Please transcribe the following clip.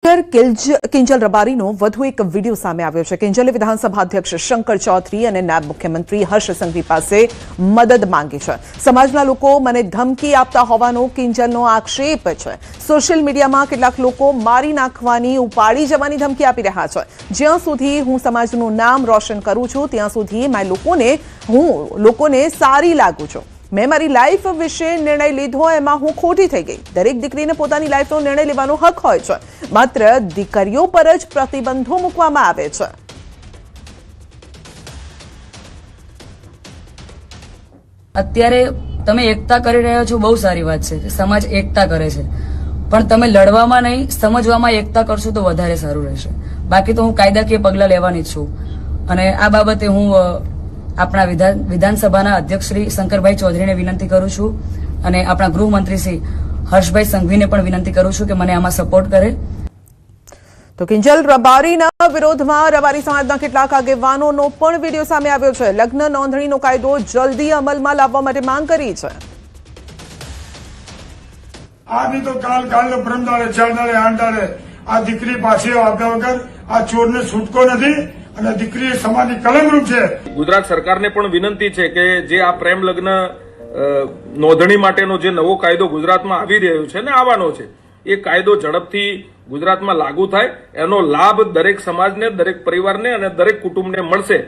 કિંજલ રબારીનો વધુ એક વિડીયો સામે આવ્યો છે। કિંજલે વિધાનસભા અધ્યક્ષ શંકર ચૌધરી અને નાયબ મુખ્યમંત્રી હર્ષ સંઘવી પાસે મદદ માંગી છે। સમાજના લોકો મને ધમકી આપતા હોવાનો કિંજલનો આક્ષેપ છે। સોશિયલ મીડિયામાં કેટલાક લોકો મારી નાખવાની, ઉપાડી જવાની ધમકી આપી રહ્યા છે। જ્યાં સુધી હું સમાજનું નામ રોશન કરું છું ત્યાં સુધી હું લોકોને સારી લાગુ છું। मैं मारी लाइफ विषे निर्णय लीधो एमां हूँ खोटी थई गई। दरेक दीकरीने पोतानी लाइफनो निर्णय लेवानो हक होय छे, मात्र दीकरीओ पर ज प्रतिबंधो मूकवामां आवे छे। અત્યારે તમે એકતા કરી રહ્યા છો, બહુ સારી વાત છે કે સમાજ એકતા કરે છે, પણ તમે લડવામાં નહીં સમજવામાં એકતા કરશો તો વધારે સારું રહેશે। બાકી તો હું કાયદાકીય પગલાં લેવાની જ છું અને આ બાબતે હું આપણા વિધાનસભાના અધ્યક્ષ શ્રી શંકરભાઈ ચૌધરીને વિનંતી કરું છું અને આપણા ગૃહમંત્રી શ્રી હર્ષભાઈ સંઘવીને પણ વિનંતી કરું છું કે મને આમાં સપોર્ટ કરે। તો કિંજલ રબારીના વિરોધમાં રબારી સમાજના કેટલાક આગેવાનોનો પણ વિડીયો સામે આવ્યો છે। લગ્ન નોંધણીનો કાયદો જલ્દી અમલમાં લાવવા માટે માંગ કરી છે। આ નહીં તો કાલ પરમ દાડે 4 દાડે 8 દાડે આ દીકરી પાછી આપ્યા વગર આ ચોરને છૂટકો નથી અને દીકરી સમાજની કલમરૂપ છે। ગુજરાત સરકારને પણ વિનંતી છે કે જે આ પ્રેમ લગ્ન નોંધણી માટેનો જે નવો કાયદો ગુજરાતમાં આવી રહ્યો છે ને આવવાનો છે, એ કાયદો ઝડપથી ગુજરાતમાં લાગુ થાય, એનો લાભ દરેક સમાજને, દરેક પરિવારને અને દરેક કુટુંબને મળશે।